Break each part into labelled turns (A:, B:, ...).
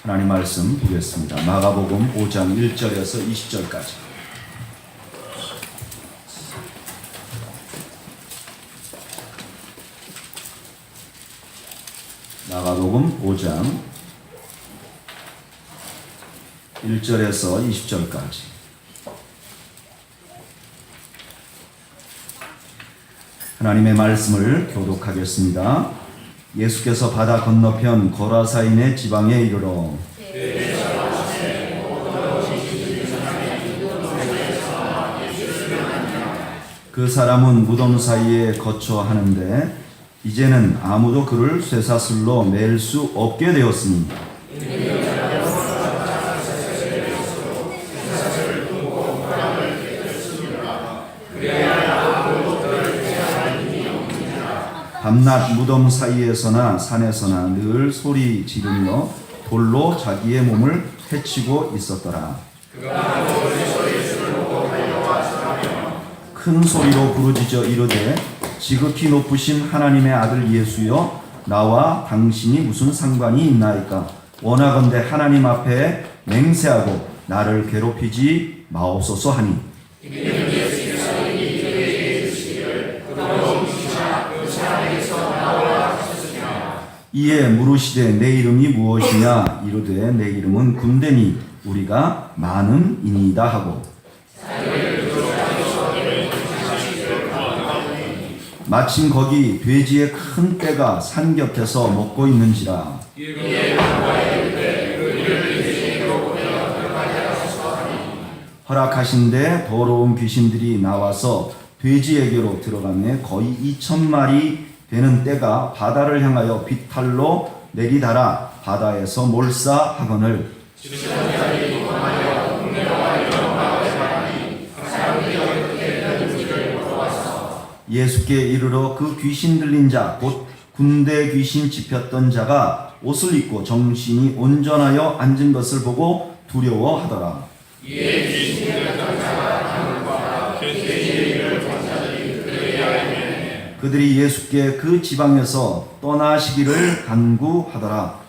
A: 하나님 말씀 보겠습니다. 마가복음 5장 1절에서 20절까지. 마가복음 5장 1절에서 20절까지. 하나님의 말씀을 교독하겠습니다. 예수께서 바다 건너편 거라사인의 지방에 이르러 그 사람은 무덤 사이에 거처 하는데 이제는 아무도 그를 쇠사슬로 맬 수 없게 되었으니 밤낮 무덤 사이에서나 산에서나 늘 소리 지르며 돌로 자기의 몸을 해치고 있었더라. 큰 소리로 부르짖어 이르되 지극히 높으신 하나님의 아들 예수여, 나와 당신이 무슨 상관이 있나이까? 원하건대 하나님 앞에 맹세하고 나를 괴롭히지 마옵소서 하니 이에 물으시되 내 이름이 무엇이냐? 이르되 내 이름은 군대니 우리가 많음이니이다 하고 마침 거기 돼지의 큰 떼가 산 곁에서 먹고 있는지라. 허락하신데 더러운 귀신들이 나와서 돼지에게로 들어가매 거의 2,000마리 되는 떼가 바다를 향하여 비탈로 내리달아 바다에서 몰사하거늘 예수께 이르러 그 귀신 들린 자 곧 군대 귀신 집혔던 자가 옷을 입고 정신이 온전하여 앉은 것을 보고 두려워하더라. 그들이 예수께 그 지방에서 떠나시기를 간구하더라.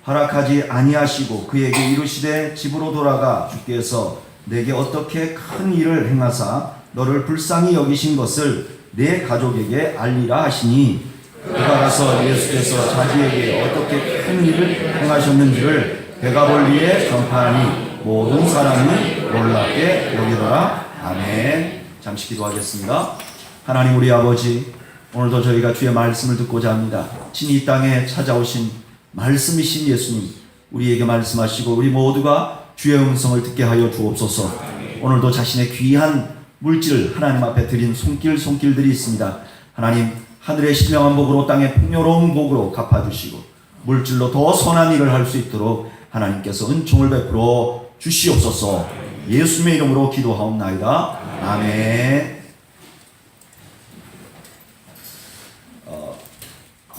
A: 허락하지 아니하시고 그에게 이르시되 집으로 돌아가 주께서 내게 어떻게 큰 일을 행하사 너를 불쌍히 여기신 것을 내 가족에게 알리라 하시니 그가 가서 예수께서 자기에게 어떻게 큰 일을 행하셨는지를 데가볼리에 전파하니 모든 사람이 놀랍게 여기더라. 아멘. 잠시 기도하겠습니다. 하나님 우리 아버지, 오늘도 저희가 주의 말씀을 듣고자 합니다. 친히 이 땅에 찾아오신 말씀이신 예수님, 우리에게 말씀하시고 우리 모두가 주의 음성을 듣게 하여 주옵소서. 오늘도 자신의 귀한 물질을 하나님 앞에 드린 손길들이 있습니다. 하나님, 하늘의 신령한 복으로 땅의 풍요로운 복으로 갚아주시고 물질로 더 선한 일을 할 수 있도록 하나님께서 은총을 베풀어 주시옵소서. 예수님의 이름으로 기도하옵나이다. 아멘.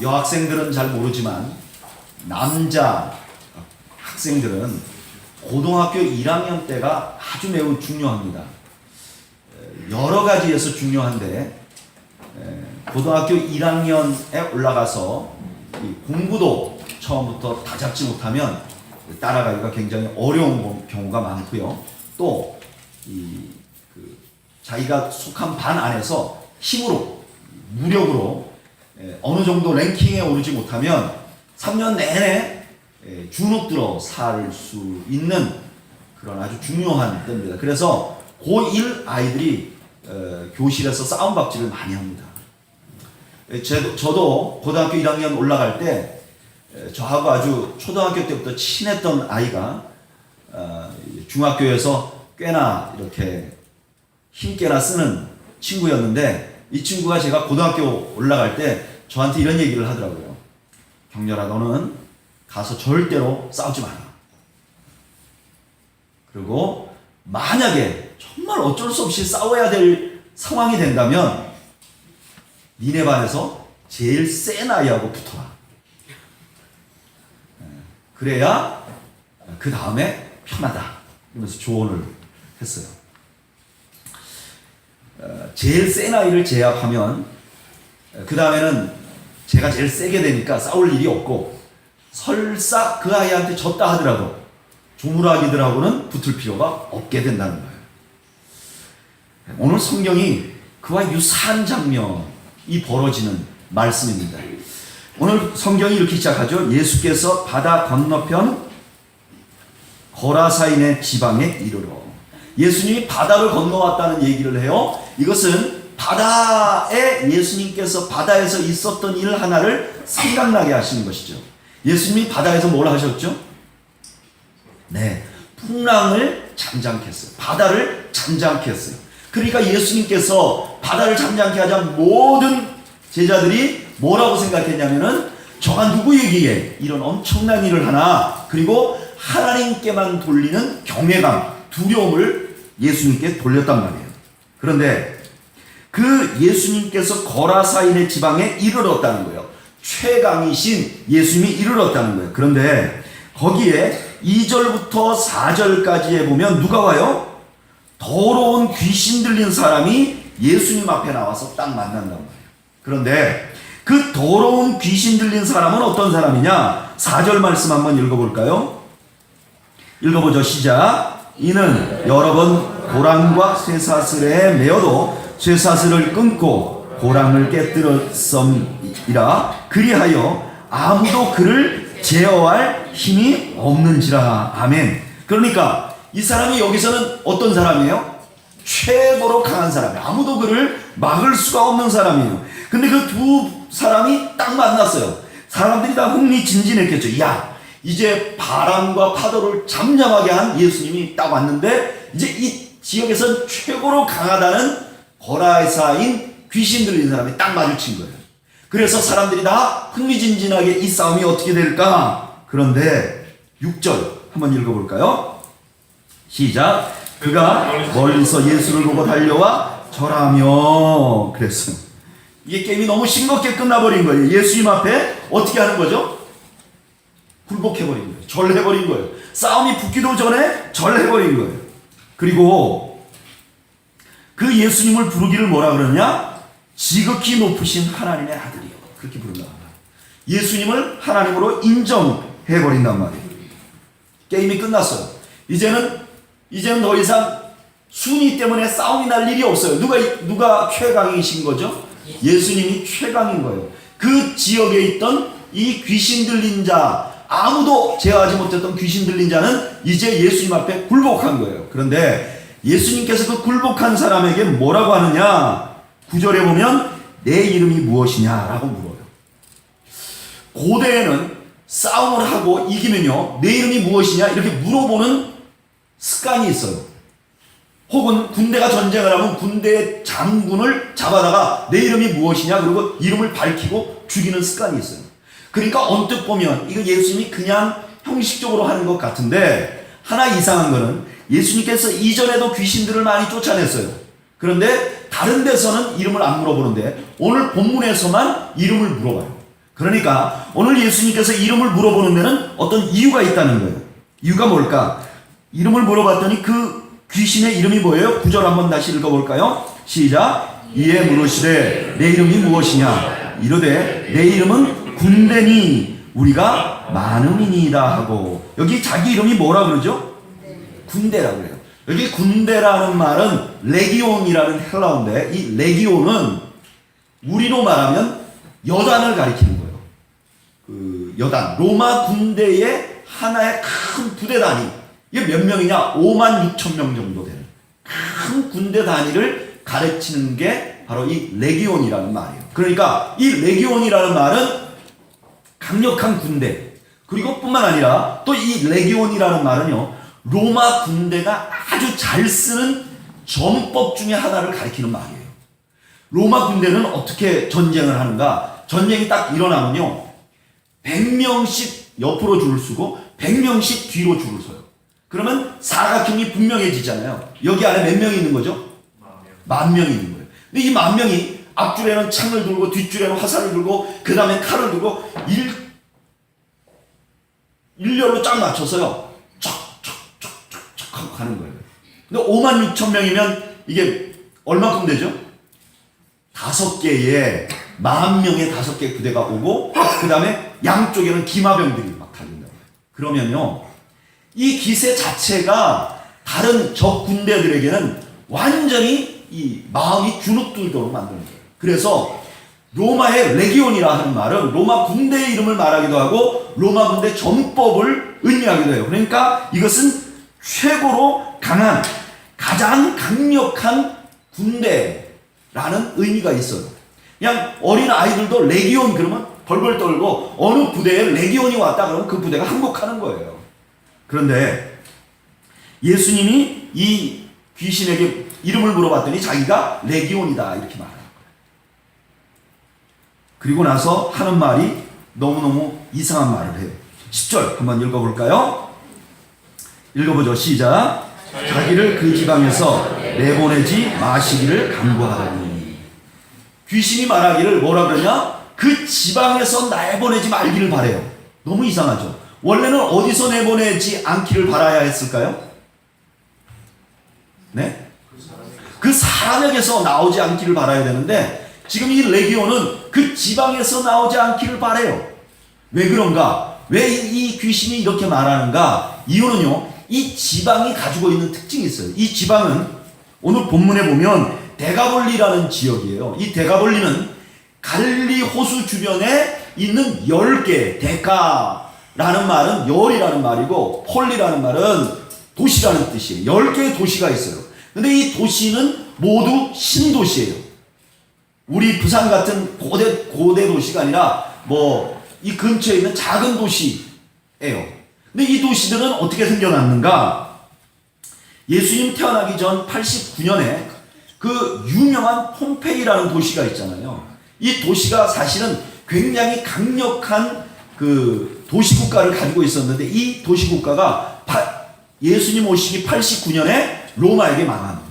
A: 여학생들은 잘 모르지만 남자 학생들은 고등학교 1학년 때가 아주 매우 중요합니다. 여러 가지에서 중요한데 고등학교 1학년에 올라가서 공부도 처음부터 다 잡지 못하면 따라가기가 굉장히 어려운 경우가 많고요. 또 자기가 속한 반 안에서 힘으로 무력으로 어느 정도 랭킹에 오르지 못하면 3년 내내 주눅들어 살 수 있는 그런 아주 중요한 때입니다. 그래서 고1 아이들이 교실에서 싸움박질을 많이 합니다. 저도 고등학교 1학년 올라갈 때 저하고 아주 초등학교 때부터 친했던 아이가 중학교에서 꽤나 이렇게 힘께나 쓰는 친구였는데 이 친구가 제가 고등학교 올라갈 때 저한테 이런 얘기를 하더라고요. 경렬아, 너는 가서 절대로 싸우지 마라. 그리고 만약에 정말 어쩔 수 없이 싸워야 될 상황이 된다면 니네 반에서 제일 센 아이하고 붙어라. 그래야 그 다음에 편하다. 이러면서 조언을 했어요. 제일 센 아이를 제압하면 그 다음에는 제가 제일 세게 되니까 싸울 일이 없고, 설사 그 아이한테 졌다 하더라도 조물아기들하고는 붙을 필요가 없게 된다는 거예요. 오늘 성경이 그와 유사한 장면이 벌어지는 말씀입니다. 오늘 성경이 이렇게 시작하죠. 예수께서 바다 건너편 거라사인의 지방에 이르러. 예수님이 바다를 건너왔다는 얘기를 해요. 이것은 바다에 예수님께서 바다에서 있었던 일 하나를 생각나게 하시는 것이죠. 예수님이 바다에서 뭘 하셨죠? 네, 풍랑을 잠잠케 했어요. 바다를 잠잠케 했어요. 그러니까 예수님께서 바다를 잠잠케 하자 모든 제자들이 뭐라고 생각했냐면은 저가 누구에게 이런 엄청난 일을 하나, 그리고 하나님께만 돌리는 경외감, 두려움을 예수님께 돌렸단 말이에요. 그런데 그 예수님께서 거라사인의 지방에 이르렀다는 거예요. 최강이신 예수님이 이르렀다는 거예요. 그런데 거기에 2절부터 4절까지에 보면 누가 와요? 더러운 귀신 들린 사람이 예수님 앞에 나와서 딱 만난단 말이에요. 그런데 그 더러운 귀신 들린 사람은 어떤 사람이냐? 4절 말씀 한번 읽어볼까요? 읽어보죠. 시작. 이는 여러 번 고랑과 쇠사슬에 매어도 쇠사슬을 끊고 고랑을 깨뜨렸음이라. 그리하여 아무도 그를 제어할 힘이 없는지라. 아멘. 그러니까 이 사람이 여기서는 어떤 사람이에요? 최고로 강한 사람이에요. 아무도 그를 막을 수가 없는 사람이에요. 근데 그 두 사람이 딱 만났어요. 사람들이 다 흥미진진했겠죠. 야, 이제 바람과 파도를 잠잠하게 한 예수님이 딱 왔는데, 이제 이 지역에선 최고로 강하다는 거라사인 귀신 들린 사람이 딱 마주친 거예요. 그래서 사람들이 다 흥미진진하게 이 싸움이 어떻게 될까? 그런데 6절 한번 읽어볼까요? 시작. 그가 멀리서 예수를 보고 달려와 절하며 그랬어요. 이게 게임이 너무 싱겁게 끝나버린 거예요. 예수님 앞에 어떻게 하는 거죠? 굴복해버린 거예요. 절해버린 거예요. 싸움이 붙기도 전에 절해버린 거예요. 그리고 그 예수님을 부르기를 뭐라 그러냐? 지극히 높으신 하나님의 아들이요. 그렇게 부른단 말이에요. 예수님을 하나님으로 인정해버린단 말이에요. 게임이 끝났어요. 이제는 더 이상 순위 때문에 싸움이 날 일이 없어요. 누가 최강이신 거죠? 예수님이 최강인 거예요. 그 지역에 있던 이 귀신 들린 자, 아무도 제어하지 못했던 귀신 들린 자는 이제 예수님 앞에 굴복한 거예요. 그런데 예수님께서 그 굴복한 사람에게 뭐라고 하느냐? 9절에 보면 내 이름이 무엇이냐라고 물어요. 고대에는 싸움을 하고 이기면요, 내 이름이 무엇이냐 이렇게 물어보는 습관이 있어요. 혹은 군대가 전쟁을 하면 군대의 장군을 잡아다가 내 이름이 무엇이냐 그리고 이름을 밝히고 죽이는 습관이 있어요. 그러니까 언뜻 보면 이거 예수님이 그냥 형식적으로 하는 것 같은데, 하나 이상한 거는 예수님께서 이전에도 귀신들을 많이 쫓아냈어요. 그런데 다른 데서는 이름을 안 물어보는데 오늘 본문에서만 이름을 물어봐요. 그러니까 오늘 예수님께서 이름을 물어보는 데는 어떤 이유가 있다는 거예요. 이유가 뭘까? 이름을 물어봤더니 그 귀신의 이름이 뭐예요? 9절 한번 다시 읽어볼까요? 시작. 이에 물으시되 내 이름이 무엇이냐? 이르되 내 이름은 군대니 우리가 많음이니이다 하고. 여기 자기 이름이 뭐라 그러죠? 군대라고 그래요. 여기 군대라는 말은 레기온이라는 헬라어인데, 이 레기온은 우리로 말하면 여단을 가리키는 거예요. 그 여단, 로마 군대의 하나의 큰 부대 단위. 이게 몇 명이냐? 5만 6천 명 정도 되는 큰 군대 단위를 가르치는 게 바로 이 레기온이라는 말이에요. 그러니까 이 레기온이라는 말은 강력한 군대, 그리고 뿐만 아니라 또 이 레기온이라는 말은요, 로마 군대가 아주 잘 쓰는 전법 중에 하나를 가리키는 말이에요. 로마 군대는 어떻게 전쟁을 하는가? 전쟁이 딱 일어나면요, 100명씩 옆으로 줄을 서고 100명씩 뒤로 줄을 서요. 그러면 사각형이 분명해지잖아요. 여기 안에 몇 명이 있는 거죠? 10,000명이 있는 거예요. 근데 이 10,000명이 앞줄에는 창을 들고 뒷줄에는 화살을 들고 그 다음에 칼을 들고 일렬로 쫙 맞춰서요, 척척척척척 하고 가는 거예요. 근데 56,000명이면 이게 얼마큼 되죠? 5개의 10,000명의 5개 부대가 오고 그 다음에 양쪽에는 기마병들이 막 달린다고. 그러면요, 이 기세 자체가 다른 적 군대들에게는 완전히 이 마음이 주눅들도록 만드는 거예요. 그래서 로마의 레기온이라 하는 말은 로마 군대의 이름을 말하기도 하고 로마 군대 전법을 의미하기도 해요. 그러니까 이것은 최고로 강한, 가장 강력한 군대라는 의미가 있어요. 그냥 어린 아이들도 레기온 그러면 벌벌 떨고 어느 부대에 레기온이 왔다 그러면 그 부대가 항복하는 거예요. 그런데 예수님이 이 귀신에게 이름을 물어봤더니 자기가 레기온이다 이렇게 말하는 거예요. 그리고 나서 하는 말이 너무너무 이상한 말을 해요. 10절 한번 읽어볼까요? 읽어보죠. 시작. 자기를 그 지방에서 내보내지 마시기를 간구하더니. 귀신이 말하기를 뭐라 그러냐? 그 지방에서 내보내지 말기를 바래요. 너무 이상하죠. 원래는 어디서 내보내지 않기를 바라야 했을까요? 네? 그 사람에게서 나오지 않기를 바라야 되는데 지금 이 레기온은 그 지방에서 나오지 않기를 바래요. 왜 그런가? 왜 이 귀신이 이렇게 말하는가? 이유는요, 이 지방이 가지고 있는 특징이 있어요. 이 지방은 오늘 본문에 보면 데가볼리라는 지역이에요. 이 데가볼리는 갈릴리 호수 주변에 있는 10개, 데카라는 말은 열이라는 말이고 폴리라는 말은 도시라는 뜻이에요. 10개의 도시가 있어요. 근데 이 도시는 모두 신도시예요. 우리 부산 같은 고대 도시가 아니라 이 근처에 있는 작은 도시예요. 근데 이 도시들은 어떻게 생겨났는가? 예수님 태어나기 전 89년에 그 유명한 폼페이라는 도시가 있잖아요. 이 도시가 사실은 굉장히 강력한 그 도시국가를 가지고 있었는데 이 도시국가가 예수님 오시기 89년에 로마에게 망합니다.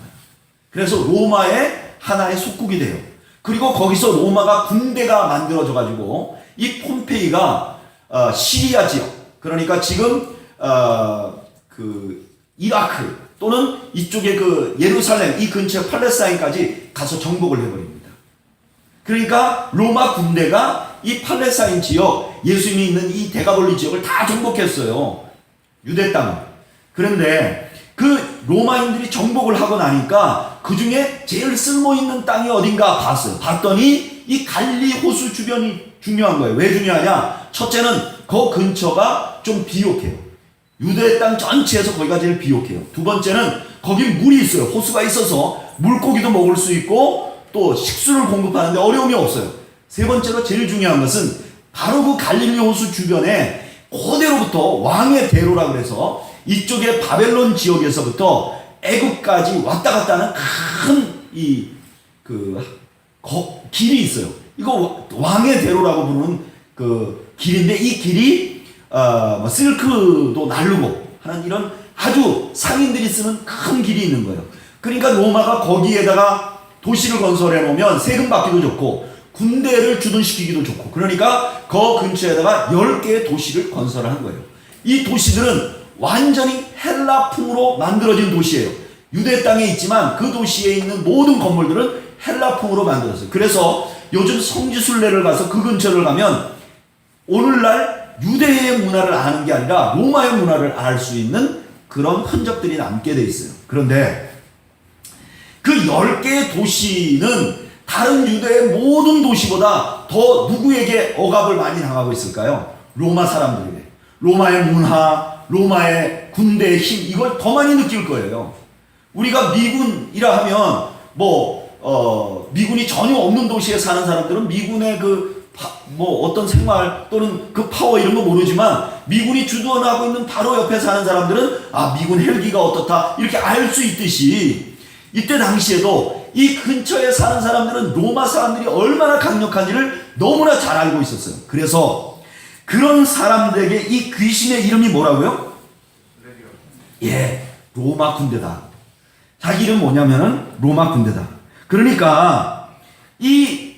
A: 그래서 로마의 하나의 속국이 돼요. 그리고 거기서 로마가 군대가 만들어져 가지고 이 폼페이가 시리아 지역, 그러니까 지금 그 이라크 또는 이쪽에 그 예루살렘 이 근처 팔레스타인까지 가서 정복을 해버립니다. 그러니까 로마 군대가 이 팔레스타인 지역, 예수님이 있는 이 데가볼리 지역을 다 정복했어요. 유대 땅을. 그런데 그 로마인들이 정복을 하고 나니까 그 중에 제일 쓸모있는 땅이 어딘가 봤어요. 봤더니 이 갈릴리 호수 주변이 중요한 거예요. 왜 중요하냐? 첫째는 그 근처가 좀 비옥해요. 유대 땅 전체에서 거기가 제일 비옥해요. 두 번째는 거기 물이 있어요. 호수가 있어서 물고기도 먹을 수 있고 또 식수를 공급하는데 어려움이 없어요. 세 번째로 제일 중요한 것은 바로 그 갈릴리 호수 주변에 그대로부터 왕의 대로라 그래서 이쪽에 바벨론 지역에서부터 애국까지 왔다 갔다 하는 큰 길이 있어요. 이거 왕의 대로라고 부르는 그 길인데 이 길이 실크도 나르고 하는 이런 아주 상인들이 쓰는 큰 길이 있는 거예요. 그러니까 로마가 거기에다가 도시를 건설해 놓으면 세금 받기도 좋고 군대를 주둔시키기도 좋고 그러니까 그 근처에다가 10개의 도시를 건설한 거예요. 이 도시들은 완전히 헬라풍으로 만들어진 도시예요. 유대 땅에 있지만 그 도시에 있는 모든 건물들은 헬라풍으로 만들었어요. 그래서 요즘 성지순례를 가서 그 근처를 가면 오늘날 유대의 문화를 아는 게 아니라 로마의 문화를 알 수 있는 그런 흔적들이 남게 돼 있어요. 그런데 그 10개의 도시는 다른 유대의 모든 도시보다 더 누구에게 억압을 많이 당하고 있을까요? 로마 사람들에게. 로마의 문화, 로마의 군대의 힘, 이걸 더 많이 느낄 거예요. 우리가 미군이라 하면 미군이 전혀 없는 도시에 사는 사람들은 미군의 어떤 생활 또는 그 파워 이런 거 모르지만 미군이 주둔하고 있는 바로 옆에 사는 사람들은 미군 헬기가 어떻다 이렇게 알 수 있듯이 이때 당시에도 이 근처에 사는 사람들은 로마 사람들이 얼마나 강력한지를 너무나 잘 알고 있었어요. 그래서 그런 사람들에게 이 귀신의 이름이 뭐라고요? 로마 군대다. 자기 이름 뭐냐면은 로마 군대다. 그러니까 이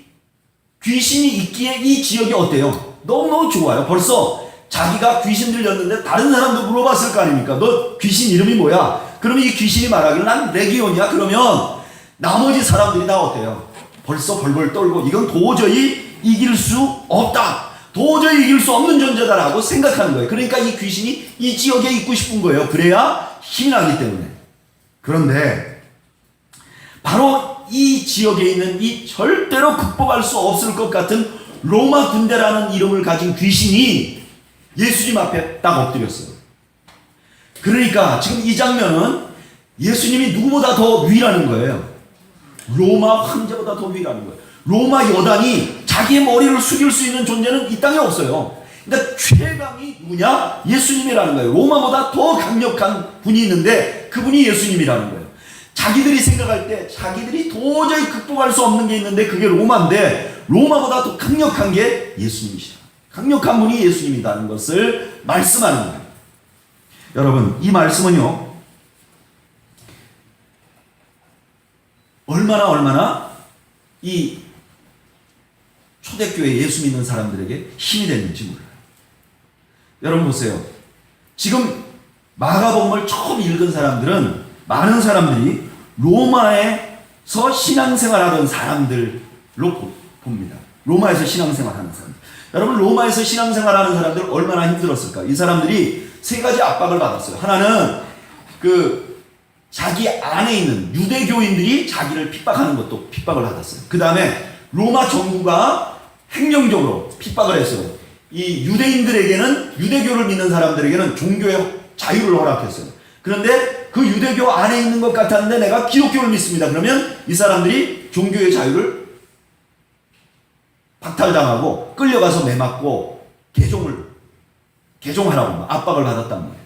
A: 귀신이 있기에 이 지역이 어때요? 너무너무 좋아요. 벌써 자기가 귀신 들렸는데 다른 사람도 물어봤을 거 아닙니까? 너 귀신 이름이 뭐야? 그러면 이 귀신이 말하기를 난 레기온이야. 그러면 나머지 사람들이 다 어때요? 벌써 벌벌 떨고 이건 도저히 이길 수 없다. 도저히 이길 수 없는 존재다라고 생각하는 거예요. 그러니까 이 귀신이 이 지역에 있고 싶은 거예요. 그래야 힘이 나기 때문에. 그런데 바로 이 지역에 있는 이 절대로 극복할 수 없을 것 같은 로마 군대라는 이름을 가진 귀신이 예수님 앞에 딱 엎드렸어요. 그러니까 지금 이 장면은 예수님이 누구보다 더 위라는 거예요. 로마 황제보다 더 위라는 거예요. 로마 여단이 자기의 머리를 숙일 수 있는 존재는 이 땅에 없어요. 그러니까 최강이 누구냐? 예수님이라는 거예요. 로마보다 더 강력한 분이 있는데 그분이 예수님이라는 거예요. 자기들이 생각할 때 자기들이 도저히 극복할 수 없는 게 있는데 그게 로마인데 로마보다 더 강력한 게 예수님이시다. 강력한 분이 예수님이라는 것을 말씀하는 거예요. 여러분, 이 말씀은요, 얼마나 이 초대교회 예수 믿는 사람들에게 힘이 됐는지 몰라요. 여러분 보세요. 지금 마가복음을 처음 읽은 사람들은 많은 사람들이 로마에서 신앙생활하던 사람들로 봅니다. 로마에서 신앙생활하는 사람들. 여러분, 로마에서 신앙생활하는 사람들 얼마나 힘들었을까? 이 사람들이 세 가지 압박을 받았어요. 하나는 자기 안에 있는 유대교인들이 자기를 핍박하는 것도 핍박을 받았어요. 그 다음에 로마 정부가 행정적으로 핍박을 했어요. 이 유대인들에게는, 유대교를 믿는 사람들에게는 종교의 자유를 허락했어요. 그런데 그 유대교 안에 있는 것 같았는데 내가 기독교를 믿습니다. 그러면 이 사람들이 종교의 자유를 박탈당하고 끌려가서 매맞고 개종하라고 압박을 받았단 말이에요.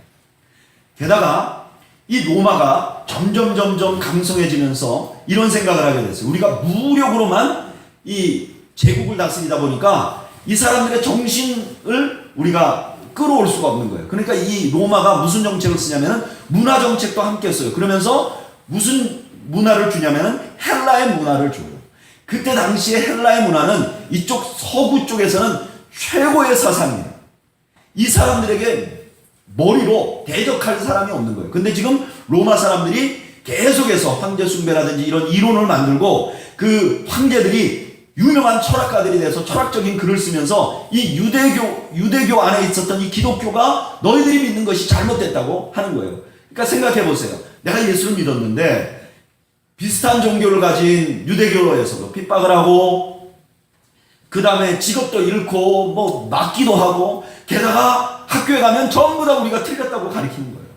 A: 게다가 이 로마가 점점 강성해지면서 이런 생각을 하게 됐어요. 우리가 무력으로만 이 제국을 다스리다 보니까 이 사람들의 정신을 우리가 끌어올 수가 없는 거예요. 그러니까 이 로마가 무슨 정책을 쓰냐면은 문화 정책도 함께 써요. 그러면서 무슨 문화를 주냐면은 헬라의 문화를 줘요. 그때 당시에 헬라의 문화는 이쪽 서구 쪽에서는 최고의 사상이에요. 이 사람들에게 머리로 대적할 사람이 없는 거예요. 근데 지금 로마 사람들이 계속해서 황제 숭배라든지 이런 이론을 만들고 그 황제들이 유명한 철학가들이 돼서 철학적인 글을 쓰면서 이 유대교 안에 있었던 이 기독교가 너희들이 믿는 것이 잘못됐다고 하는 거예요. 그러니까 생각해 보세요. 내가 예수를 믿었는데 비슷한 종교를 가진 유대교로에서도 핍박을 하고 그 다음에 직업도 잃고 뭐 맞기도 하고 게다가 학교에 가면 전부 다 우리가 틀렸다고 가르치는 거예요.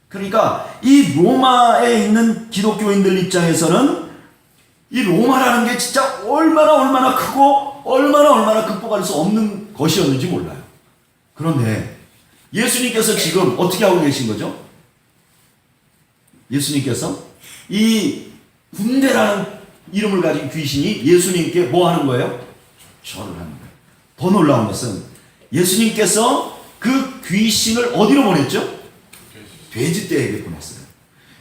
A: 그러니까 이 로마에 있는 기독교인들 입장에서는 이 로마라는 게 진짜 얼마나 크고 얼마나 극복할 수 없는 것이었는지 몰라요. 그런데 예수님께서 지금 어떻게 하고 계신 거죠? 예수님께서 이 군대라는 이름을 가진 귀신이 예수님께 뭐 하는 거예요? 절을 하는 거예요. 더 놀라운 것은 예수님께서 그 귀신을 어디로 보냈죠? 돼지떼에게 보냈어요.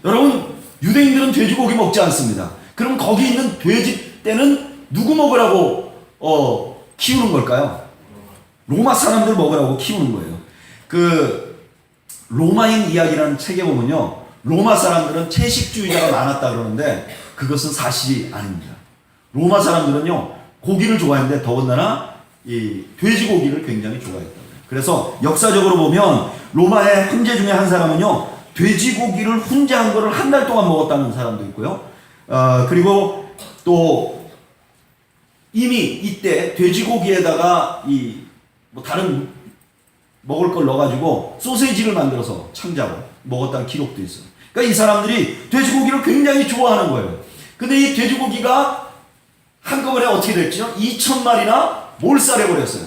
A: 여러분, 유대인들은 돼지고기 먹지 않습니다. 그럼 거기 있는 돼지떼는 누구 먹으라고 키우는 걸까요? 로마 사람들 먹으라고 키우는 거예요. 그 로마인 이야기라는 책에 보면요, 로마 사람들은 채식주의자가 많았다 그러는데 그것은 사실이 아닙니다. 로마 사람들은요, 고기를 좋아했는데 더군다나 이 돼지고기를 굉장히 좋아했다. 그래서 역사적으로 보면 로마의 황제 중에 한 사람은요, 돼지고기를 훈제한 거를 한 달 동안 먹었다는 사람도 있고요. 그리고 또 이미 이때 돼지고기에다가 뭐 다른 먹을 걸 넣어가지고 소세지를 만들어서 창자로 먹었다는 기록도 있어요. 그러니까 이 사람들이 돼지고기를 굉장히 좋아하는 거예요. 근데 이 돼지고기가 한꺼번에 어떻게 됐죠? 2,000마리나 몰살해버렸어요.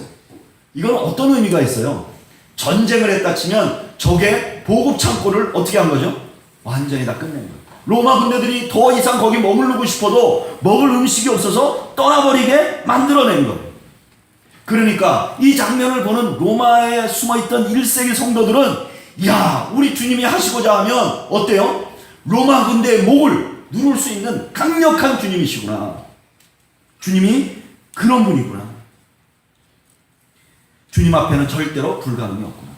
A: 이건 어떤 의미가 있어요? 전쟁을 했다 치면 적의 보급 창고를 어떻게 한 거죠? 완전히 다 끝낸 거예요. 로마 군대들이 더 이상 거기 머무르고 싶어도 먹을 음식이 없어서 떠나버리게 만들어낸 거예요. 그러니까 이 장면을 보는 로마에 숨어있던 1세기 성도들은 야, 우리 주님이 하시고자 하면 어때요? 로마 군대의 목을 누를 수 있는 강력한 주님이시구나. 주님이 그런 분이구나. 주님 앞에는 절대로 불가능이 없구나.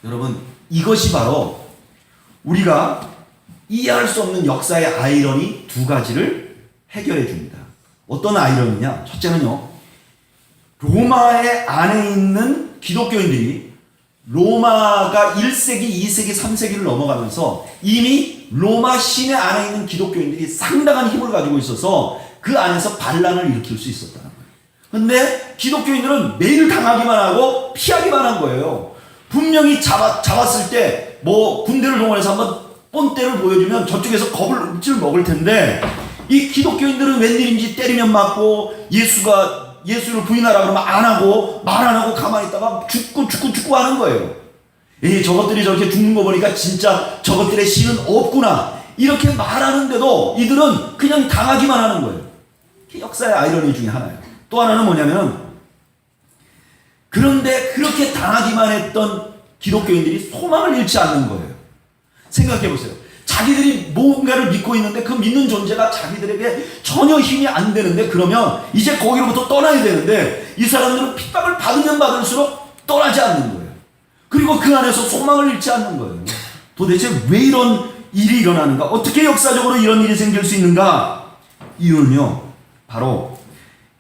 A: 여러분, 이것이 바로 우리가 이해할 수 없는 역사의 아이러니 두 가지를 해결해 줍니다. 어떤 아이러니냐? 첫째는요, 로마의 안에 있는 기독교인들이 로마가 1세기, 2세기, 3세기를 넘어가면서 이미 로마 시내 안에 있는 기독교인들이 상당한 힘을 가지고 있어서 그 안에서 반란을 일으킬 수 있었다는 거예요. 근데 기독교인들은 매일 당하기만 하고 피하기만 한 거예요. 분명히 잡았을 때 뭐 군대를 동원해서 한번 뻔때를 보여주면 저쪽에서 겁을 움찔 먹을 텐데, 이 기독교인들은 웬일인지 때리면 맞고 예수를 부인하라 그러면 안 하고 말 안 하고 가만히 있다가 죽고 하는 거예요. 저것들이 저렇게 죽는 거 보니까 진짜 저것들의 신은 없구나 이렇게 말하는데도 이들은 그냥 당하기만 하는 거예요. 역사의 아이러니 중에 하나예요. 또 하나는 뭐냐면, 그런데 그렇게 당하기만 했던 기독교인들이 소망을 잃지 않는 거예요. 생각해 보세요. 자기들이 뭔가를 믿고 있는데 그 믿는 존재가 자기들에게 전혀 힘이 안 되는데, 그러면 이제 거기로부터 떠나야 되는데 이 사람들은 핍박을 받으면 받을수록 떠나지 않는 거예요. 그리고 그 안에서 소망을 잃지 않는 거예요. 도대체 왜 이런 일이 일어나는가? 어떻게 역사적으로 이런 일이 생길 수 있는가? 이유는요, 바로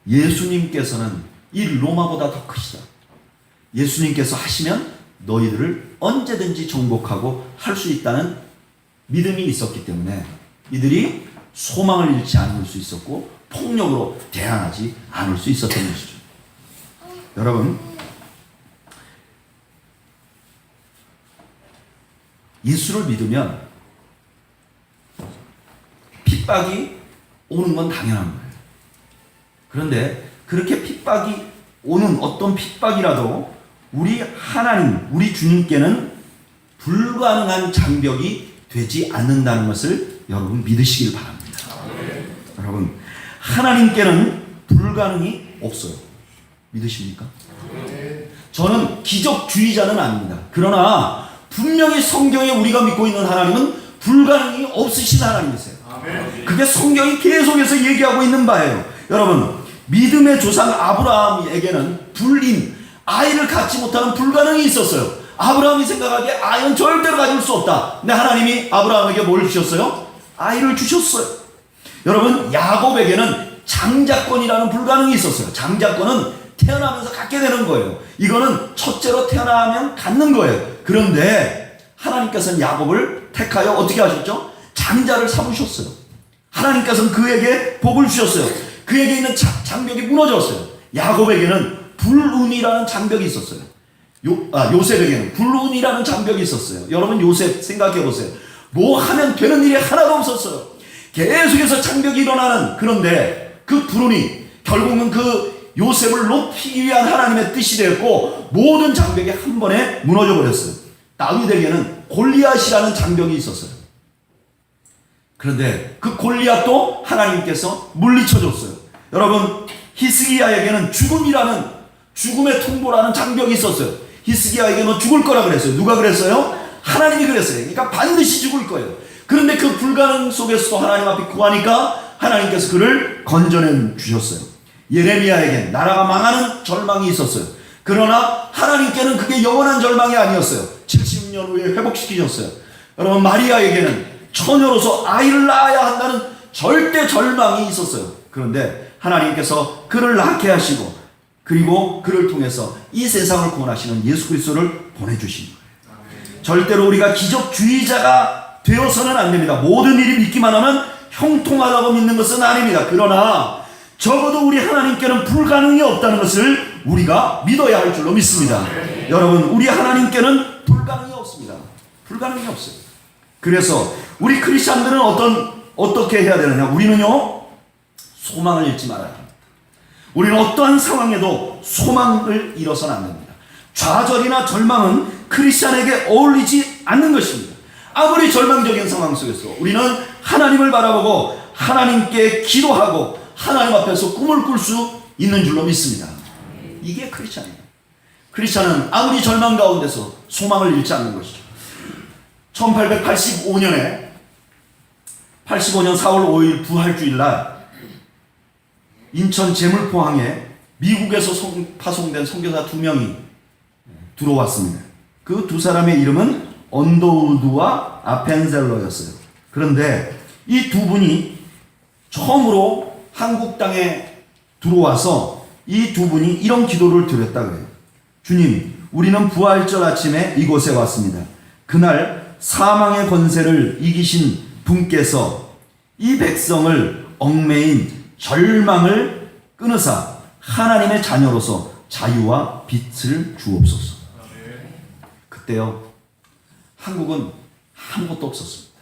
A: 예수님께서는 이 로마보다 더 크시다. 예수님께서 하시면 너희들을 언제든지 정복하고 할 수 있다는 믿음이 있었기 때문에 이들이 소망을 잃지 않을 수 있었고 폭력으로 대항하지 않을 수 있었던 것이죠. 여러분, 예수를 믿으면 핍박이 오는 건 당연한 거예요. 그런데 그렇게 핍박이 오는 어떤 핍박이라도 우리 하나님, 우리 주님께는 불가능한 장벽이 되지 않는다는 것을 여러분 믿으시길 바랍니다. 여러분, 하나님께는 불가능이 없어요. 믿으십니까? 저는 기적주의자는 아닙니다. 그러나 분명히 성경에 우리가 믿고 있는 하나님은 불가능이 없으신 하나님이세요. 그게 성경이 계속해서 얘기하고 있는 바예요. 여러분, 믿음의 조상 아브라함에게는 불임, 아이를 갖지 못하는 불가능이 있었어요. 아브라함이 생각하기에 아이는 절대로 가질 수 없다. 근데 하나님이 아브라함에게 뭘 주셨어요? 아이를 주셨어요. 여러분, 야곱에게는 장자권이라는 불가능이 있었어요. 장자권은 태어나면서 갖게 되는 거예요. 이거는 첫째로 태어나면 갖는 거예요. 그런데 하나님께서는 야곱을 택하여 어떻게 하셨죠? 장자를 삼으셨어요. 하나님께서는 그에게 복을 주셨어요. 그에게 있는 장벽이 무너졌어요. 야곱에게는 불운이라는 장벽이 있었어요. 요셉에게는 불운이라는 장벽이 있었어요. 여러분, 요셉 생각해 보세요. 뭐 하면 되는 일이 하나도 없었어요. 계속해서 장벽이 일어나는, 그런데 그 불운이 결국은 그 요셉을 높이기 위한 하나님의 뜻이 되었고 모든 장벽이 한 번에 무너져 버렸어요. 다윗에게는 골리앗이라는 장벽이 있었어요. 그런데 그 골리앗도 하나님께서 물리쳐 줬어요. 여러분, 히스기야에게는 죽음의 통보라는 장벽이 있었어요. 히스기야에게 너 죽을 거라 그랬어요. 누가 그랬어요? 하나님이 그랬어요. 그러니까 반드시 죽을 거예요. 그런데 그 불가능 속에서도 하나님 앞에 구하니까 하나님께서 그를 건져내 주셨어요. 예레미야에게 나라가 망하는 절망이 있었어요. 그러나 하나님께는 그게 영원한 절망이 아니었어요. 70년 후에 회복시키셨어요. 여러분, 마리아에게는 처녀로서 아이를 낳아야 한다는 절대 절망이 있었어요. 그런데 하나님께서 그를 낳게 하시고 그리고 그를 통해서 이 세상을 구원하시는 예수 그리스도를 보내주신 거예요. 절대로 우리가 기적주의자가 되어서는 안 됩니다. 모든 일이 믿기만 하면 형통하다고 믿는 것은 아닙니다. 그러나 적어도 우리 하나님께는 불가능이 없다는 것을 우리가 믿어야 할 줄로 믿습니다. 여러분, 우리 하나님께는 불가능이 없습니다. 불가능이 없어요. 그래서 우리 크리스찬들은 어떻게 해야 되느냐? 우리는요, 소망을 잃지 말아야 합니다. 우리는 어떠한 상황에도 소망을 잃어서는 안 됩니다. 좌절이나 절망은 크리스찬에게 어울리지 않는 것입니다. 아무리 절망적인 상황 속에서 우리는 하나님을 바라보고 하나님께 기도하고 하나님 앞에서 꿈을 꿀 수 있는 줄로 믿습니다. 이게 크리스찬이에요. 크리스찬은 아무리 절망 가운데서 소망을 잃지 않는 것이죠. 1885년 4월 5일 부활주일날 인천 제물포항에 미국에서 파송된 선교사 2명이 들어왔습니다. 그 두 사람의 이름은 언더우드와 아펜젤러였어요. 그런데 이 두 분이 처음으로 한국 땅에 들어와서 이 두 분이 이런 기도를 드렸다 그래요. 주님, 우리는 부활절 아침에 이곳에 왔습니다. 그날 사망의 권세를 이기신 분께서 이 백성을 얽매인 절망을 끊으사 하나님의 자녀로서 자유와 빛을 주옵소서. 그때요, 한국은 아무것도 없었습니다.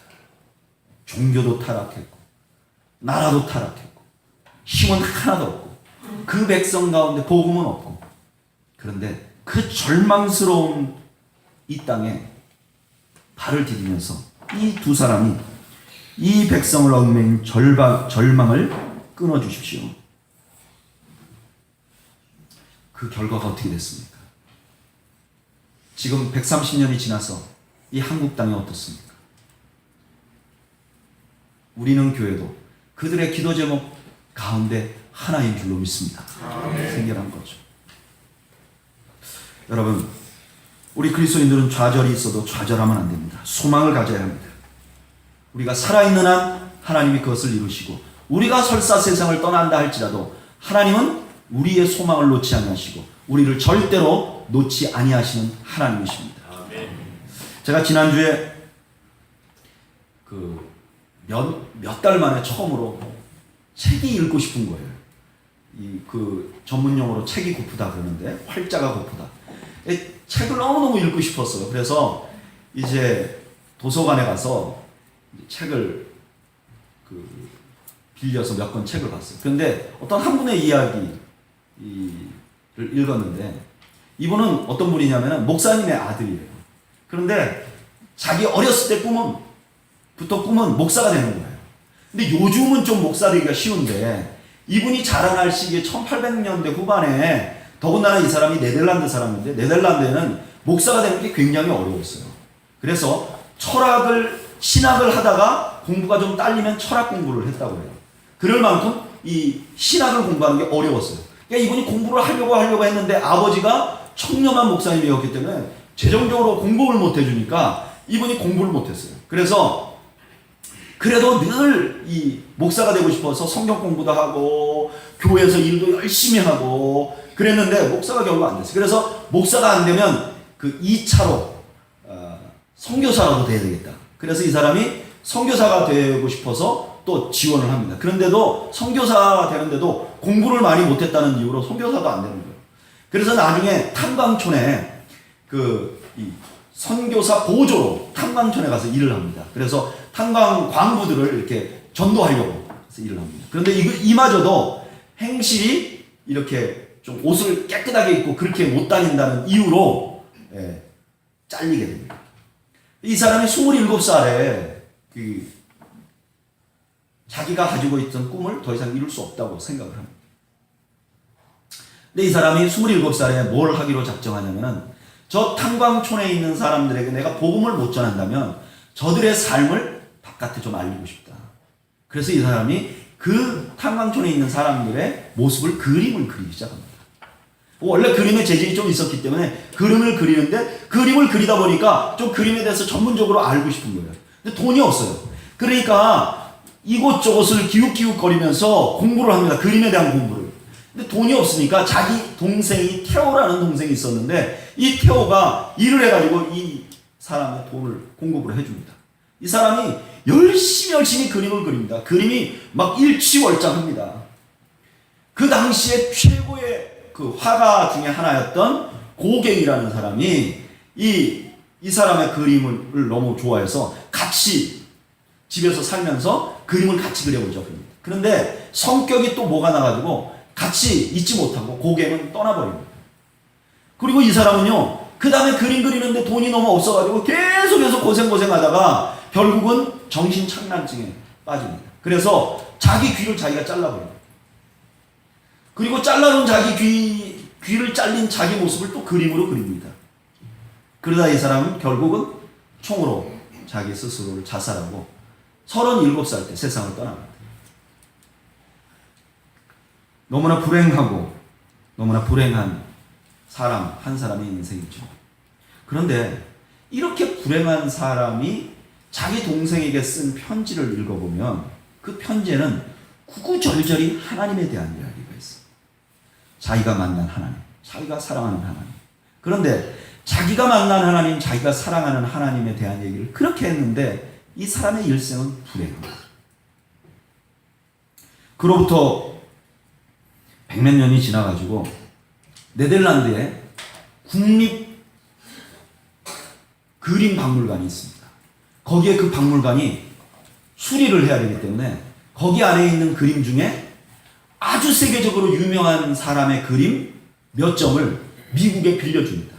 A: 종교도 타락했고 나라도 타락했고 힘은 하나도 없고 그 백성 가운데 복음은 없고, 그런데 그 절망스러운 이 땅에 발을 디디면서 이 두 사람이 이 백성을 얽매인 절망을 끊어주십시오. 그 결과가 어떻게 됐습니까? 지금 130년이 지나서 이 한국 땅이 어떻습니까? 우리는 교회도 그들의 기도 제목 가운데 하나인 줄로 믿습니다. 생겨난 거죠. 여러분, 우리 그리스도인들은 좌절이 있어도 좌절하면 안 됩니다. 소망을 가져야 합니다. 우리가 살아있는 한 하나님이 그것을 이루시고, 우리가 설사 세상을 떠난다 할지라도 하나님은 우리의 소망을 놓지 아니하시고 우리를 절대로 놓지 아니하시는 하나님이십니다. 제가 지난주에 몇 달 만에 처음으로 책이 읽고 싶은 거예요. 전문 용어로 책이 고프다 그러는데, 활자가 고프다. 책을 너무너무 읽고 싶었어요. 그래서 이제 도서관에 가서 책을 빌려서 몇 권 책을 봤어요. 그런데 어떤 한 분의 이야기를 읽었는데, 이분은 어떤 분이냐면 목사님의 아들이에요. 그런데 자기 어렸을 때 꿈은 목사가 되는 거예요. 근데 요즘은 좀 목사 되기가 쉬운데, 이분이 자라날 시기에 1800년대 후반에, 더군다나 이 사람이 네덜란드 사람인데 네덜란드에는 목사가 되는 게 굉장히 어려웠어요. 그래서 신학을 하다가 공부가 좀 딸리면 철학 공부를 했다고 해요. 그럴 만큼 이 신학을 공부하는 게 어려웠어요. 그러니까 이분이 공부를 하려고 했는데 아버지가 청렴한 목사님이었기 때문에 재정적으로 공부를 못 해주니까 이분이 공부를 못 했어요. 그래서 그래도 늘 이 목사가 되고 싶어서 성경 공부도 하고 교회에서 일도 열심히 하고 그랬는데 목사가 결국 안 됐어요. 그래서 목사가 안 되면 2차로 선교사라도 돼야 되겠다. 그래서 이 사람이 선교사가 되고 싶어서 또 지원을 합니다. 그런데도 선교사가 되는데도 공부를 많이 못했다는 이유로 선교사도 안 되는 거예요. 그래서 나중에 탄광촌에 이 선교사 보조로 탄광촌에 가서 일을 합니다. 그래서 탄광 광부들을 이렇게 전도하려고 해서 일을 합니다. 그런데 이마저도 행실이 이렇게 좀 옷을 깨끗하게 입고 그렇게 못 다닌다는 이유로 잘리게 됩니다. 이 사람이 27살에 자기가 가지고 있던 꿈을 더 이상 이룰 수 없다고 생각을 합니다. 근데 이 사람이 27살에 뭘 하기로 작정하냐면은, 저 탄광촌에 있는 사람들에게 내가 복음을 못 전한다면 저들의 삶을 바깥에 좀 알리고 싶다. 그래서 이 사람이 그 탄광촌에 있는 사람들의 모습을 그림을 그리기 시작합니다. 원래 그림에 재질이 좀 있었기 때문에 그림을 그리는데, 그림을 그리다 보니까 좀 그림에 대해서 전문적으로 알고 싶은 거예요. 근데 돈이 없어요. 그러니까 이곳저곳을 기웃기웃거리면서 공부를 합니다. 그림에 대한 공부를. 근데 돈이 없으니까 자기 동생이 테오라는 동생이 있었는데, 이 테오가 일을 해가지고 이 사람의 돈을 공급을 해줍니다. 이 사람이 열심히 그림을 그립니다. 그림이 막 일취월장합니다. 그 당시에 최고의 화가 중에 하나였던 고갱이라는 사람이 이 사람의 그림을 너무 좋아해서 같이 집에서 살면서 그림을 같이 그려보자고 합니다. 그런데 성격이 또 뭐가 나가지고 같이 있지 못하고 고갱은 떠나버립니다. 그리고 이 사람은요, 그 다음에 그림 그리는데 돈이 너무 없어가지고 계속해서 고생하다가 결국은 정신착란증에 빠집니다. 그래서 자기 귀를 자기가 잘라버립니다. 그리고 잘라놓은 자기 귀를 잘린 자기 모습을 또 그림으로 그립니다. 그러다 이 사람은 결국은 총으로 자기 스스로를 자살하고 37살 때 세상을 떠납니다. 너무나 불행하고 너무나 불행한 한 사람의 인생이죠. 그런데 이렇게 불행한 사람이 자기 동생에게 쓴 편지를 읽어보면, 그 편지에는 구구절절히 하나님에 대한 이야기가 있어요. 자기가 만난 하나님, 자기가 사랑하는 하나님. 그런데 자기가 만난 하나님, 자기가 사랑하는 하나님에 대한 얘기를 그렇게 했는데 이 사람의 일생은 불행합니다. 그로부터 백몇 년이 지나가지고 네덜란드에 국립 그림 박물관이 있습니다. 거기에 그 박물관이 수리를 해야 되기 때문에 거기 안에 있는 그림 중에 아주 세계적으로 유명한 사람의 그림 몇 점을 미국에 빌려줍니다.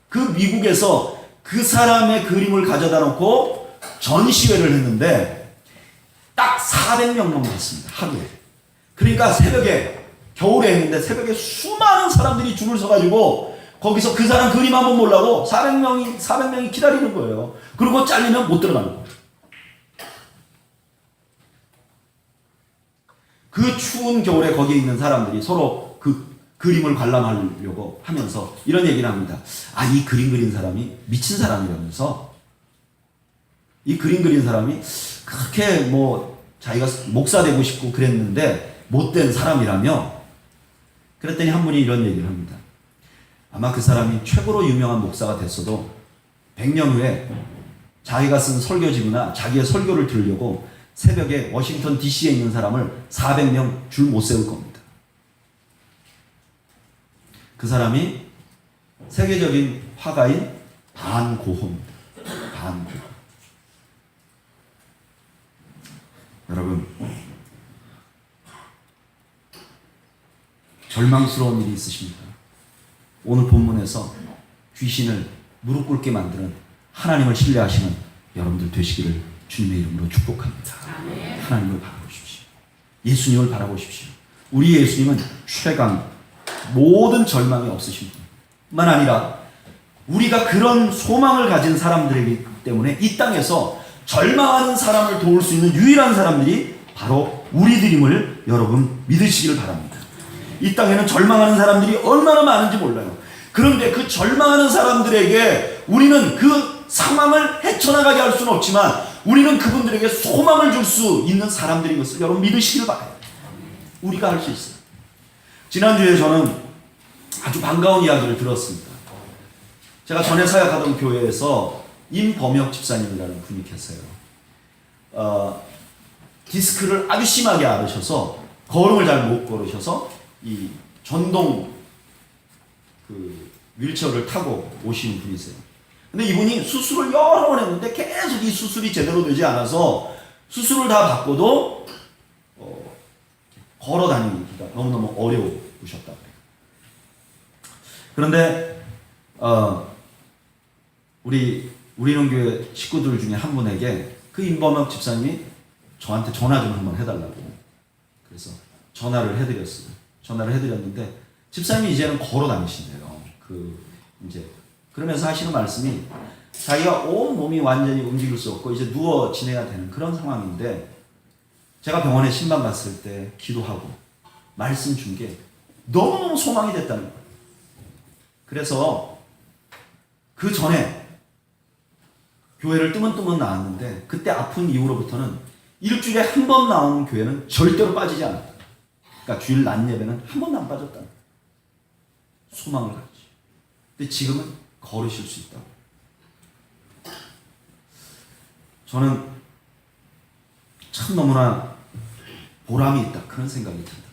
A: 그 미국에서 그 사람의 그림을 가져다 놓고 전시회를 했는데 딱 400명만 왔습니다. 하루에. 그러니까 새벽에, 겨울에 했는데 새벽에 수많은 사람들이 줄을 서가지고 거기서 그 사람 그림 한번 보려고 400명이 기다리는 거예요. 그리고 잘리면 못 들어가는 거예요. 그 추운 겨울에 거기에 있는 사람들이 서로 그 그림을 관람하려고 하면서 이런 얘기를 합니다. 아, 이 그림 그린 사람이 미친 사람이라면서, 이 그림 그린 사람이 그렇게 뭐 자기가 목사 되고 싶고 그랬는데 못된 사람이라며. 그랬더니 한 분이 이런 얘기를 합니다. 아마 그 사람이 최고로 유명한 목사가 됐어도 100년 후에 자기가 쓴 설교집이나 자기의 설교를 들으려고 새벽에 워싱턴 DC에 있는 사람을 400명 줄 못 세울 겁니다. 그 사람이 세계적인 화가인 반 고흐입니다. 반 고흐. 여러분, 절망스러운 일이 있으십니까? 오늘 본문에서 귀신을 무릎 꿇게 만드는 하나님을 신뢰하시는 여러분들 되시기를 주님의 이름으로 축복합니다. 하나님을 바라보십시오. 예수님을 바라보십시오. 우리 예수님은 최강, 모든 절망이 없으신 분뿐만 아니라 우리가 그런 소망을 가진 사람들이기 때문에 이 땅에서 절망하는 사람을 도울 수 있는 유일한 사람들이 바로 우리들임을 여러분 믿으시기를 바랍니다. 이 땅에는 절망하는 사람들이 얼마나 많은지 몰라요. 그런데 그 절망하는 사람들에게 우리는 그 상황을 헤쳐나가게 할 수는 없지만 우리는 그분들에게 소망을 줄 수 있는 사람들인 것을 여러분 믿으시길 바라요. 우리가 할 수 있어요. 지난주에 저는 아주 반가운 이야기를 들었습니다. 제가 전에 사역하던 교회에서 임범혁 집사님이라는 분이 계세요. 디스크를 아주 심하게 앓으셔서 걸음을 잘 못 걸으셔서 이 전동 그 휠체어를 타고 오시는 분이세요. 근데 이분이 수술을 여러 번 했는데 계속 이 수술이 제대로 되지 않아서 수술을 다 받고도 걸어 다니기가 너무너무 어려우셨다 그래요. 그런데 우리는 교회 식구들 중에 한 분에게 그 임범혁 집사님이 저한테 전화 좀 한번 해달라고 그래서 전화를 해드렸어요. 전화를 해드렸는데 집사님이 이제는 걸어 다니신대요. 그러면서 하시는 말씀이 자기가 온 몸이 완전히 움직일 수 없고 이제 누워 지내야 되는 그런 상황인데 제가 병원에 신방 갔을 때 기도하고 말씀 준 게 너무너무 소망이 됐다는 거예요. 그래서 그 전에 교회를 뜨문뜨문 나왔는데 그때 아픈 이후로부터는 일주일에 한 번 나오는 교회는 절대로 빠지지 않았다. 그러니까 주일 낮 예배는 한 번도 안 빠졌다. 소망을 가지죠. 근데 지금은 걸으실 수 있다고. 저는 참 너무나 보람이 있다. 그런 생각이 듭니다.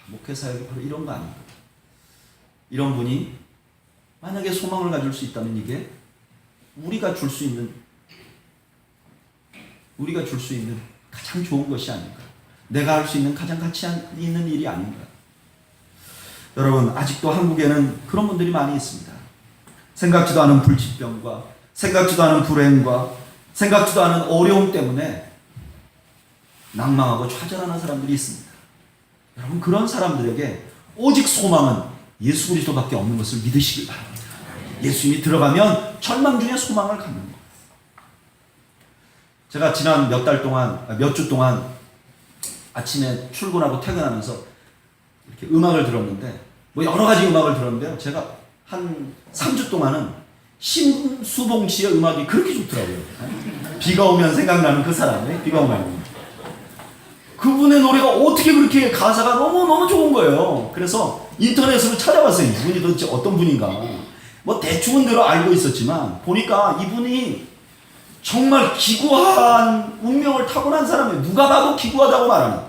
A: 목회사역이 바로 이런 거 아닌가. 이런 분이 만약에 소망을 가질 수 있다면 이게 우리가 줄 수 있는 가장 좋은 것이 아닌가. 내가 할 수 있는 가장 가치 있는 일이 아닌가. 여러분, 아직도 한국에는 그런 분들이 많이 있습니다. 생각지도 않은 불치병과 생각지도 않은 불행과 생각지도 않은 어려움 때문에 낭망하고 좌절하는 사람들이 있습니다. 여러분, 그런 사람들에게 오직 소망은 예수 그리스도밖에 없는 것을 믿으시길 바랍니다. 예수님이 들어가면 절망 중에 소망을 갖는 거예요. 제가 지난 몇 주 동안 아침에 출근하고 퇴근하면서 이렇게 음악을 들었는데 뭐 여러 가지 음악을 들었는데요. 제가 한 3주 동안은 심수봉 씨의 음악이 그렇게 좋더라고요. 비가 오면 생각나는 그 사람의 비가 오면 그분의 노래가 어떻게 그렇게 가사가 너무너무 좋은 거예요. 그래서 인터넷으로 찾아봤어요. 이분이 도대체 어떤 분인가. 뭐 대충은 대로 알고 있었지만 보니까 이분이 정말 기구한 운명을 타고난 사람이에요. 누가 봐도 기구하다고 말하는.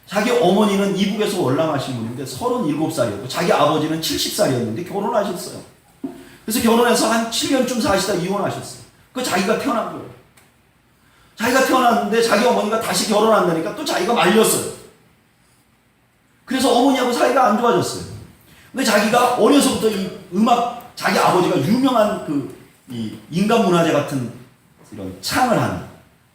A: 자기 어머니는 이북에서 월남하신 분인데 37살이었고 자기 아버지는 70살이었는데 결혼하셨어요. 그래서 결혼해서 한 7년쯤 사시다 이혼하셨어요. 그 자기가 태어난 거예요. 자기가 태어났는데 자기 어머니가 다시 결혼한다니까 또 자기가 말렸어요. 그래서 어머니하고 사이가 안 좋아졌어요. 근데 자기가 어려서부터 이 음악, 자기 아버지가 유명한 이 인간문화재 같은 이런 창을 하는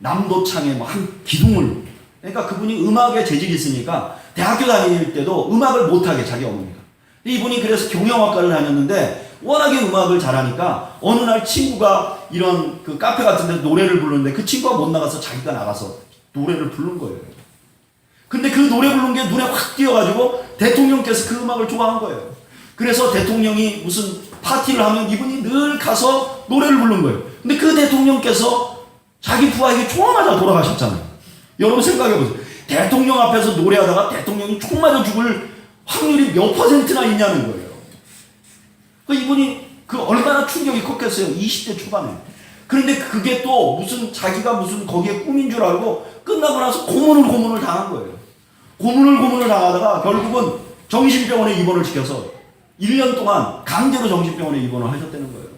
A: 남도창의 뭐 한 기둥을, 그러니까 그분이 음악에 재질이 있으니까 대학교 다닐 때도 음악을 못하게 자기 어머니가. 이분이 그래서 경영학과를 다녔는데 워낙에 음악을 잘하니까 어느 날 친구가 이런 그 카페 같은 데 노래를 부르는데 그 친구가 못 나가서 자기가 나가서 노래를 부른 거예요. 근데 그 노래 부른 게 눈에 확 띄어가지고 대통령께서 그 음악을 좋아한 거예요. 그래서 대통령이 무슨 파티를 하면 이분이 늘 가서 노래를 부른 거예요. 근데 그 대통령께서 자기 부하에게 총 맞아 돌아가셨잖아요. 여러분 생각해보세요. 대통령 앞에서 노래하다가 대통령이 총 맞아 죽을 확률이 몇 %나 있냐는 거예요. 이분이 그 얼마나 충격이 컸겠어요. 20대 초반에. 그런데 그게 또 무슨 자기가 무슨 거기에 꿈인 줄 알고 끝나고 나서 고문을 당한 거예요. 고문을 당하다가 결국은 정신병원에 입원을 시켜서 1년 동안 강제로 정신병원에 입원을 하셨다는 거예요.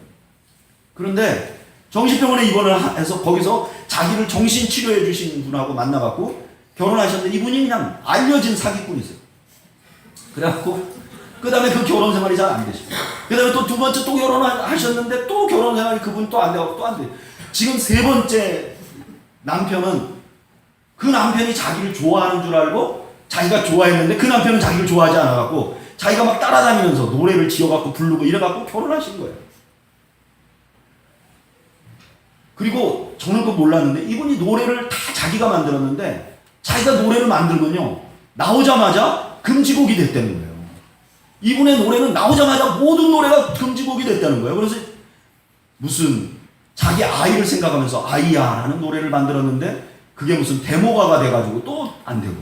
A: 그런데 정신병원에 입원을 해서 거기서 자기를 정신치료해 주신 분하고 만나갖고 결혼하셨는데 이분이 그냥 알려진 사기꾼이세요. 그래갖고 그 다음에 그 결혼 생활이 잘 안 되시고 그 다음에 또 두 번째 또 결혼하셨는데 또 결혼 생활이 그분 또 안 되고 또 안 돼요. 지금 세 번째 남편은 그 남편이 자기를 좋아하는 줄 알고 자기가 좋아했는데 그 남편은 자기를 좋아하지 않아갖고 자기가 막 따라다니면서 노래를 지어갖고 부르고 이래갖고 결혼하신 거예요. 그리고 저는 그거 몰랐는데 이분이 노래를 다 자기가 만들었는데 자기가 노래를 만들면요 나오자마자 금지곡이 됐다는 거예요. 이분의 노래는 나오자마자 모든 노래가 금지곡이 됐다는 거예요. 그래서 무슨 자기 아이를 생각하면서 아이야 하는 노래를 만들었는데 그게 무슨 데모가가 돼가지고 또 안 되고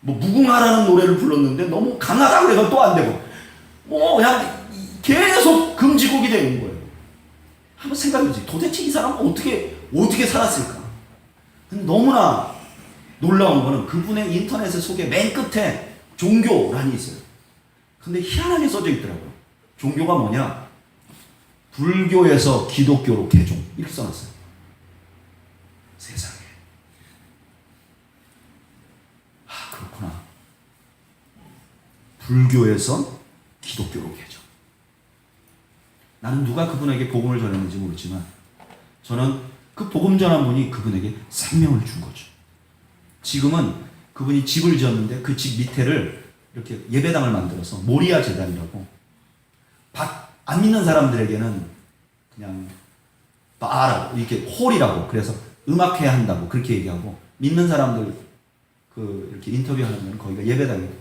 A: 뭐 무궁화라는 노래를 불렀는데 너무 강하다고 해서 또 안 되고 뭐 그냥 계속 금지곡이 되는 거예요. 한번 생각해보세요. 도대체 이 사람은 어떻게 살았을까? 근데 너무나 놀라운 거는 그분의 인터넷 속에 맨 끝에 종교란이 있어요. 근데 희한하게 써져 있더라고요. 종교가 뭐냐? 불교에서 기독교로 개종. 이렇게 써놨어요. 세상에. 그렇구나. 불교에서 기독교로 개종. 나는 누가 그분에게 복음을 전했는지 모르지만 저는 그 복음 전한 분이 그분에게 생명을 준 거죠. 지금은 그분이 집을 지었는데 그 집 밑에를 이렇게 예배당을 만들어서 모리아 재단이라고 안 믿는 사람들에게는 그냥 바라고 이렇게 홀이라고 그래서 음악해야 한다고 그렇게 얘기하고 믿는 사람들 이렇게 인터뷰하면 거기가 예배당이 돼요.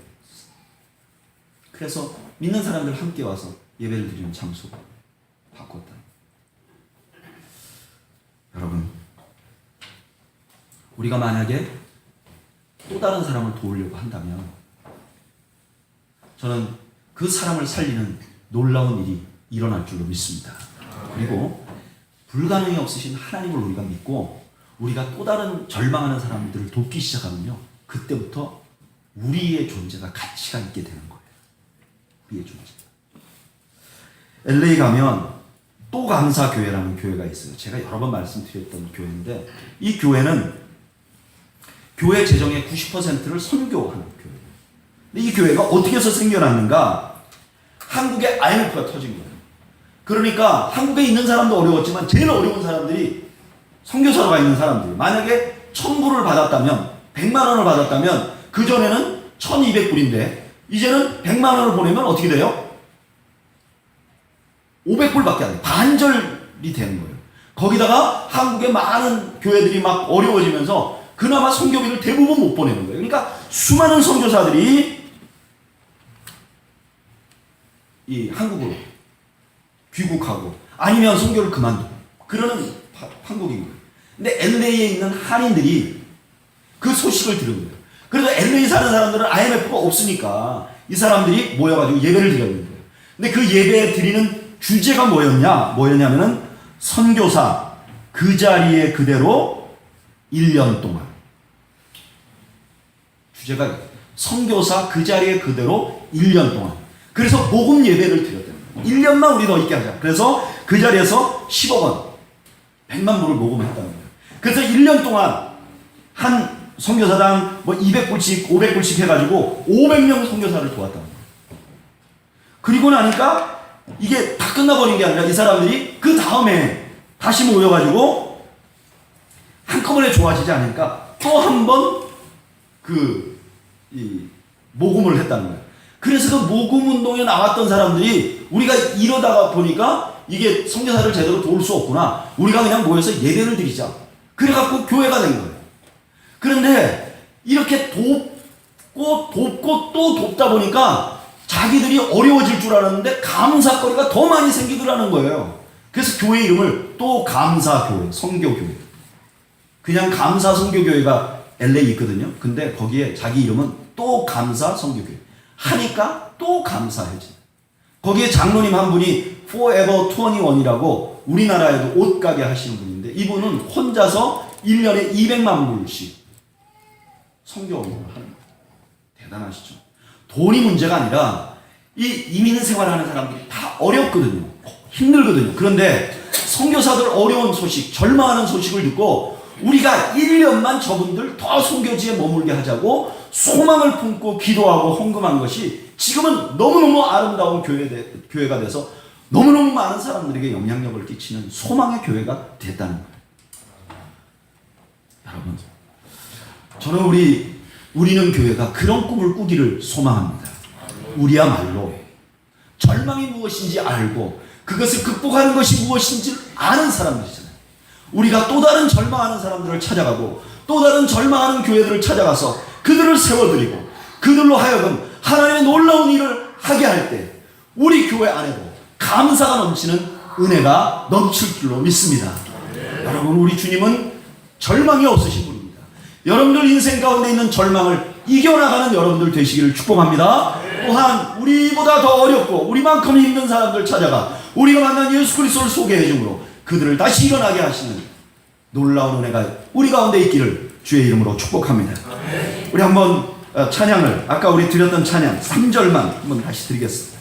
A: 그래서 믿는 사람들 함께 와서 예배를 드리는 장소가 바꿨다. 여러분, 우리가 만약에 또 다른 사람을 도우려고 한다면 저는 그 사람을 살리는 놀라운 일이 일어날 줄로 믿습니다. 그리고 불가능이 없으신 하나님을 우리가 믿고 우리가 또 다른 절망하는 사람들을 돕기 시작하면요, 그때부터 우리의 존재가 가치가 있게 되는 거예요. 우리의 존재. LA 가면 또 강사교회라는 교회가 있어요. 제가 여러 번 말씀드렸던 교회인데 이 교회는 교회 재정의 90%를 선교하는 교회예요. 근데 이 교회가 어떻게 해서 생겨났는가? 한국에 IMF가 터진 거예요. 그러니까 한국에 있는 사람도 어려웠지만 제일 어려운 사람들이 선교사로 가 있는 사람들이 만약에 1,000불을 받았다면 100만 원을 받았다면 그전에는 1,200불인데 이제는 100만 원을 보내면 어떻게 돼요? 500불밖에 안 돼요. 반절이 되는 거예요. 거기다가 한국의 많은 교회들이 막 어려워지면서 그나마 선교비를 대부분 못 보내는 거예요. 그러니까 수많은 선교사들이 이 한국으로 귀국하고 아니면 선교를 그만두고 그러는 한국인 거예요. 근데 LA에 있는 한인들이 그 소식을 들은 거예요. 그래도 LA 사는 사람들은 IMF가 없으니까 이 사람들이 모여가지고 예배를 드렸는 거예요. 근데 그 예배 드리는 주제가 뭐였냐면은 선교사 그 자리에 그대로 1년 동안. 주제가 선교사 그 자리에 그대로 1년 동안. 그래서 복음 예배를 드렸다는 거예요. 1년만 우리 더 있게 하자. 그래서 그 자리에서 10억 원, 100만 불을 모금했다는 거예요. 그래서 1년 동안 한 선교사당 뭐 200불씩, 500불씩 해가지고 500명 선교사를 도왔다는 거예요. 그리고 나니까 이게 다 끝나버린 게 아니라 이 사람들이 그 다음에 다시 모여가지고 한꺼번에 좋아지지 않으니까 또 한 번 모금을 했다는 거예요. 그래서 그 모금 운동에 나왔던 사람들이 우리가 이러다가 보니까 이게 선교사를 제대로 도울 수 없구나. 우리가 그냥 모여서 예배를 드리자. 그래갖고 교회가 된 거예요. 그런데 이렇게 돕고 또 돕다 보니까 자기들이 어려워질 줄 알았는데 감사거리가 더 많이 생기더라는 거예요. 그래서 교회 이름을 또 감사교회, 선교교회. 그냥 감사 선교교회가 LA 있거든요. 근데 거기에 자기 이름은 또 감사 선교교회. 하니까 또 감사해지. 거기에 장로님 한 분이 Forever 21이라고 우리나라에도 옷가게 하시는 분인데 이분은 혼자서 1년에 200만 불씩 선교 운동을 하는 거예요. 대단하시죠? 돈이 문제가 아니라 이 이민 생활하는 사람들이 다 어렵거든요. 힘들거든요. 그런데 선교사들 어려운 소식, 절망하는 소식을 듣고 우리가 1년만 저분들 더 선교지에 머물게 하자고 소망을 품고 기도하고 헌금한 것이 지금은 너무너무 아름다운 교회가 돼서 너무너무 많은 사람들에게 영향력을 끼치는 소망의 교회가 됐다는 거예요. 여러분, 저는 우리는 교회가 그런 꿈을 꾸기를 소망합니다. 우리야말로 절망이 무엇인지 알고 그것을 극복하는 것이 무엇인지 아는 사람들이잖아요. 우리가 또 다른 절망하는 사람들을 찾아가고 또 다른 절망하는 교회들을 찾아가서 그들을 세워드리고 그들로 하여금 하나님의 놀라운 일을 하게 할 때 우리 교회 안에도 감사가 넘치는 은혜가 넘칠 줄로 믿습니다. 여러분, 우리 주님은 절망이 없으신 분입니다. 여러분들 인생 가운데 있는 절망을 이겨나가는 여러분들 되시기를 축복합니다. 또한 우리보다 더 어렵고 우리만큼 힘든 사람들 찾아가 우리가 만난 예수 그리스도를 소개해 주므로 그들을 다시 일어나게 하시는 놀라운 은혜가 우리 가운데 있기를 주의 이름으로 축복합니다. 우리 한번 찬양을 아까 우리 드렸던 찬양 3절만 한번 다시 드리겠습니다.